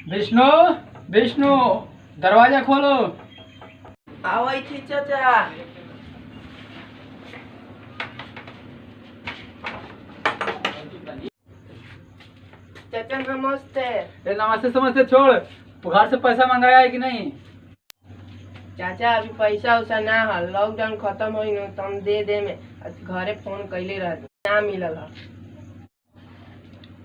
विष्णु विष्णु दरवाजा खोलो। आवै छी चाचा। चाचा नमस्ते। नमस्ते समस्ते छोड़, घर से पैसा मंगाया है कि नहीं? चाचा अभी पैसा उसा ना है, लॉकडाउन खत्म हो तो हम दे दे में घरे फोन कैले रह ना मिलल है।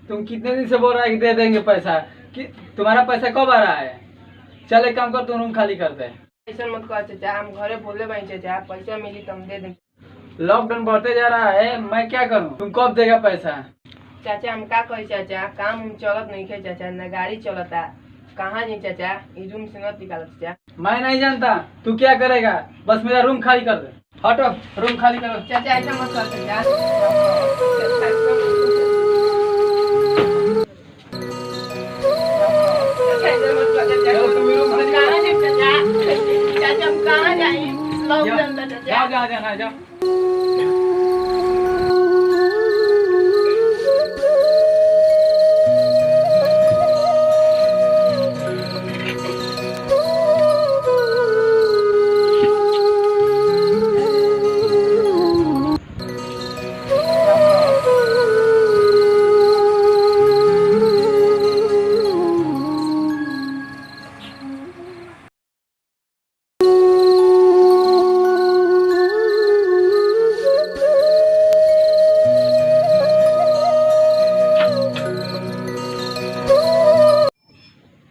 तुम कितने दिन से बोल रहा है कि दे देंगे पैसा? कि तुम्हारा पैसा कब आ रहा है? चल एक काम कर, तुम रूम खाली कर दे। ऐसा मत कर चाचा, हम घरे बोले भाई चाचा पैसा मिली तो हम दे देंगे। लॉकडाउन बढ़ते जा रहा है, मैं क्या करूं? तुम कब देगा पैसा? चाचा हम का कही चाचा, काम हम चलत नहीं खे चाचा, न गाड़ी चलता। कहाँ नहीं चाचा, इस रूम से मत निकाल चाचा। मैं नहीं जानता तू क्या करेगा, बस मेरा रूम खाली कर दे। हटो, रूम खाली करो। चाचा ऐसा मत कर चाचा। चाचा हम कहाँ जाए, लॉकडाउन में चाचा। जाओ जाओ जाना जाओ।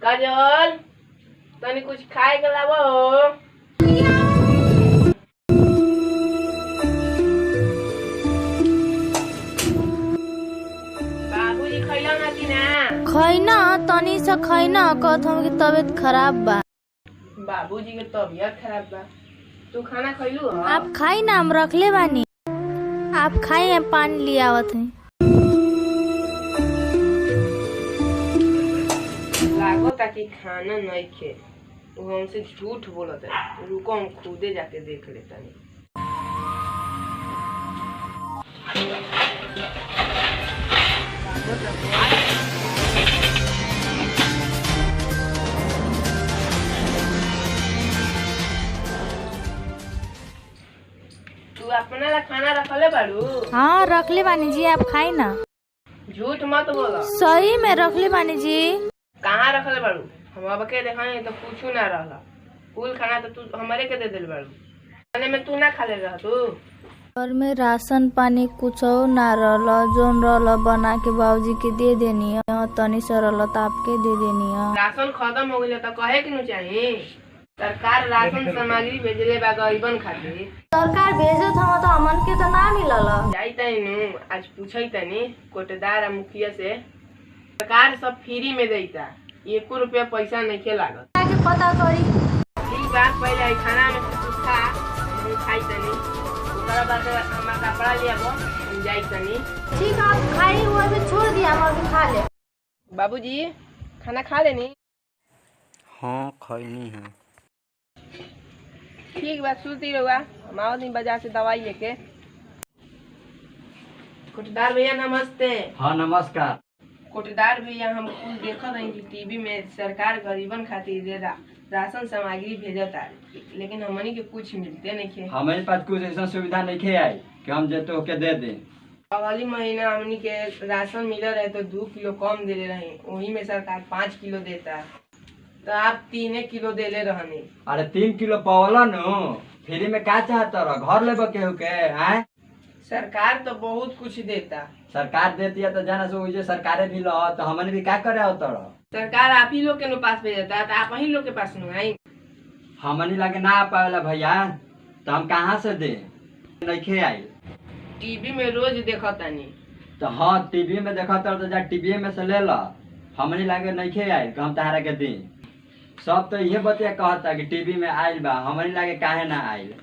काजल तनी कुछ खाए के लावो। बाबूजी खैला ना कि ना? खैना तनी से खैना, कहत हम की तबीयत खराब बा। बाबूजी के तबीयत खराब बा। तू खाना खैलू? आप खाई ना, हम रखले बानी। आप खाई, हम पानी ले आवत है। लागो ताकि खाना नहीं खे, वो हमसे झूठ बोलत है। रुको हम खुदे जाके देख लेता नहीं। तू अपना ला खाना रखले बाड़ू? हाँ रखले बानी जी, आप खाई ना। झूठ मत बोलो। सही में रखले बानी जी। कहाँ रखले बाड़ू? हम अब के देखा तो पूछू ना रहला। फूल खाना तो तू हमारे के दे दिल बाड़ू। खाने में तू ना खा ले रहा तू? घर में राशन पानी कुछ ना रहला, जोन रहला बना के बाबूजी के दे देनी है, तनी से रहला तो आपके दे देनी है। राशन खत्म हो गया तो कहे कि नहीं चाहिए? सरकार राशन सामग्री भेजले बा गरीबन खातिर। सरकार भेजत हम तो हमन के तो ना मिलल। जाइता नु आज पूछई तनी कोटेदार आ मुखिया से, सरकार सब फ्री में देता, 1 रुपया पैसा नहीं के लागत। के पता करी। ठीक बात, पहले खाना में कुछ खा, हम खाई तनी, ओकरा बाद हमारा कपड़ा ले आबो, हम जाई तनी। ठीक है, आप खाई हुआ भी छोड़ दिया, हम अभी खा ले। बाबूजी खाना खा लेनी? हाँ खैनी है। ठीक बात, सुती रहुआ, हम आओ दिन बाजार से दवाई लेके। कोटेदार भैया नमस्ते। हाँ नमस्कार। कोटेदार भैया हम कुल देखत हई कि टीवी में सरकार गरीबन खातिर राशन सामग्री भेजता, लेकिन हमनी के कुछ मिलते नहीं खे। हमारे पास कुछ ऐसा सुविधा नहीं खे आई कि हम जे तो के दे दे। अगली महीना हमनी के राशन मिल रहे तो 2 किलो कम दे रहे, वही में सरकार 5 किलो देता, तो आप 3 किलो दे ले रहनी। अरे 3 किलो पावला नु, फ्री में क्या चाहता रह? घर लेबे केहू के हैं? सरकार तो बहुत कुछ देता। सरकार देती है तो जाना सो जो सरकारें भी लो, तो हमने भी क्या करे होता रह? सरकार आप ही लोग के पास भेजता, तो आप ही लोग के पास नु आई। हमनी लगे ना आ पावेला भैया, तो हम कहाँ से दे? नहीं खे आई। टीवी में रोज देखतानी। तो हाँ टीवी में देखा तो जा टीवी में से ले ला, हमनी लगे नहीं खे आई हम तहरा के दी। सब तो ये बतिया कहता कि टीवी में आयल बा, हमनी लगे काहे ना आयल।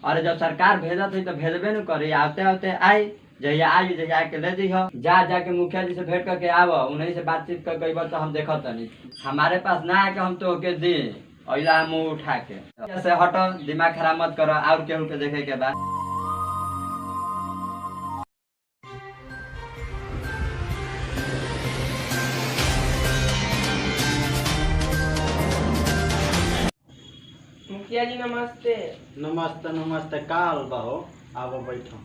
अरे जब सरकार भेजत है तो भेजबे न करी, आते आते आई, जहिया आई जहिया के ले दी हो। जा जाके मुखिया जी से भेंट करके आव, उन्हीं से बातचीत कर कई बार तो हम देखत नहीं। हमारे पास ना आके हम तो के दी, अइला मुंह उठा के। जैसे हटो, दिमाग खराब मत करो, और केहू के देखे के बाद। मुखिया जी नमस्ते। नमस्ते नमस्ते। का हाल बा हो? आवो बैठो।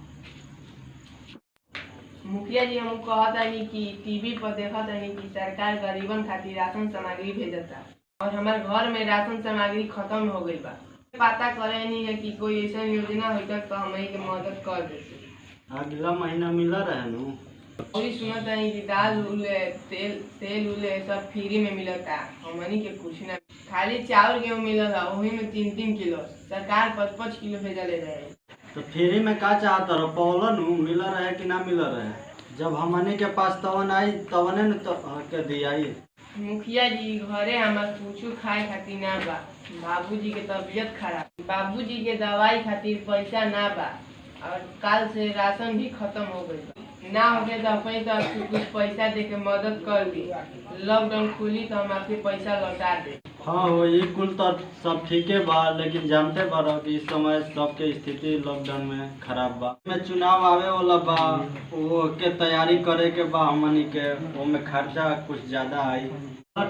मुखिया जी हम कहता है कि टीवी पर देखा था कि सरकार गरीबन खातिर राशन सामग्री भेजता और हमारे घर में राशन सामग्री खत्म हो गई बा। पता करे नहीं है कि कोई ऐसा योजना हो तक तो हमें के मदद कर देते। अगला महीना मिला रहे नु। और सुनता है कि दाल उले तेल उले सब फ्री में मिलता। हमनी के कुछ ना, खाली चावल गेहूँ मिलता, वही में 3-3 किलो सरकार 5-5 किलो भेजा ले रहे हैं। तो फ्री में का चाहत रहो? पौला नु मिला रहे कि ना मिला रहे? जब हमनी के पास तवन आई तवने न तो के दियाई। मुखिया जी घरे हमार कुछ खाए खातिर ना बा। बाबूजी के तबीयत खराब, बाबूजी के दवाई खातिर पैसा ना बा और काल से राशन भी खत्म हो गई बा। ना होगे तो अपने तो कुछ पैसा दे के मदद कर दी। लॉकडाउन खुली तो हम आपके पैसा लौटा दे। हाँ हो, ये कुल तो सब ठीके बा, लेकिन जानते बारो कि इस समय सबके स्थिति लॉकडाउन में खराब बा। में चुनाव आवे वाला बा, वो के तैयारी करे के बा हमनी के, वो में खर्चा कुछ ज्यादा आई।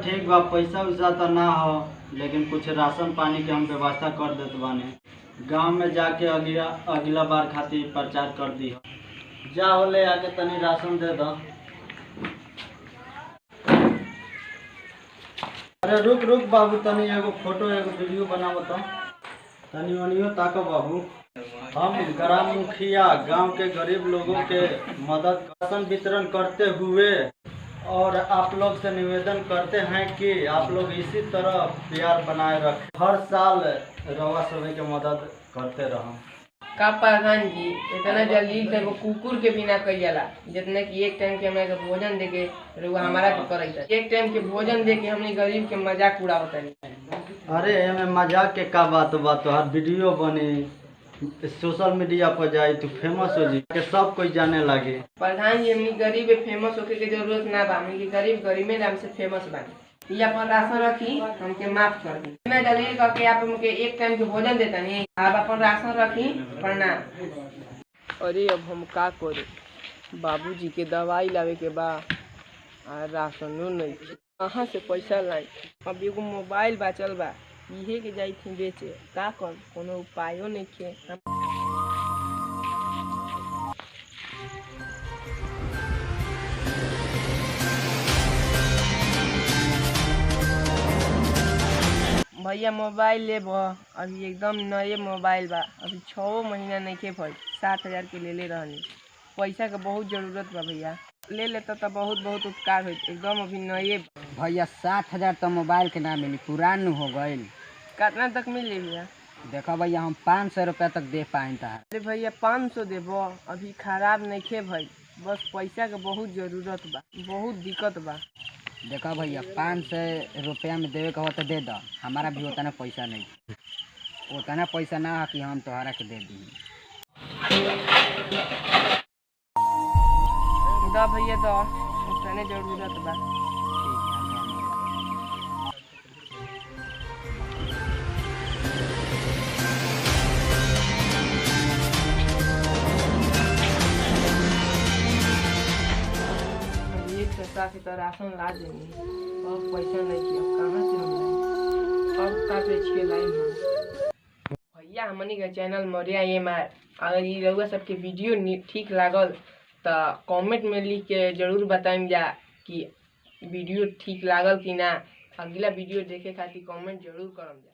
ठीक बा, पैसा उसा तो ना हो, लेकिन कुछ राशन पानी के हम व्यवस्था कर देत बानी। गांव में जाके अगला बार खातिर प्रचार कर दी। जा होले आके तनी राशन दे दो। अरे रुक रुक बाबू, तनी एगो फोटो एगो वीडियो बनावो तो। तनी ओनियो ताको बाबू। हम ग्राम मुखिया गांव के गरीब लोगों के मदद राशन वितरण करते हुए और आप लोग से निवेदन करते हैं कि आप लोग इसी तरह प्यार बनाए रखें। हर साल रवा सभी के मदद करते रहो। का प्रधान जी इतना जल्दी से वो कुकुर के बिना कई जाला, जितने कि एक टाइम के हमें भोजन दे के रुआ हमारा के करता, एक टाइम के भोजन दे के हमने गरीब के मजाक उड़ावता नहीं। अरे एमे मजाक के का बात बा? तोहार वीडियो बनी, सोशल मीडिया पर जाई, तू फेमस हो जी के सब कोई जाने लगे। प्रधान जी हमने गरीब फेमस होके के जरूरत ना बा, हमने गरीब गरीबे नाम से फेमस बानी। ये अपन राशन रखी, हमके माफ कर दी। मैं दलील करके आप हमके एक टाइम के भोजन देता नहीं, आप अपन राशन रखी। प्रणाम। अरे अब हम का करे, बाबूजी के दवाई लावे के बा और राशनो नहीं, कहाँ से पैसा लाई? अब एगो मोबाइल बाचल बा, इहे के जाई थी बेचे, का कर कोनो उपायो नहीं खे। भैया मोबाइल लेब, अभी एकदम नए मोबाइल बा, अभी 6 महीना नहीं के भइल, 7,000 के ले रहनी। पैसा के बहुत जरूरत बा भैया, ले लेता तो बहुत बहुत उपकार होइत, एकदम अभी नए। भैया 7,000 तो मोबाइल के ना मिली, पुरान हो गईल। कितना तक मिली भैया? देखो भैया हम 500 रुपया तक दे पाए था। अरे भैया 500 देबो, अभी खराब नहीं खे भइल, बस पैसा के बहुत जरूरत बा, बहुत दिक्कत बा। देखो भैया 500 रुपया में देवे का हो तो दे दो, हमारा भी उतना पैसा नहीं, उतना पैसा ना है कि हम तोहरा के दे दी। दो भैया दो, उतने जरूरत बा। के तो राशन ला देंगे, अब पैसा नहीं किया, कहाँ से हम लाए? अब का बेच के लाई हम? भैया हमनी का चैनल मौर्या एमआर, अगर ये रउआ सबके वीडियो ठीक लागल तो कमेंट में लिख के जरूर बताएं जा कि वीडियो ठीक लागल कि ना। अगला वीडियो देखे खातिर कमेंट जरूर करम जा।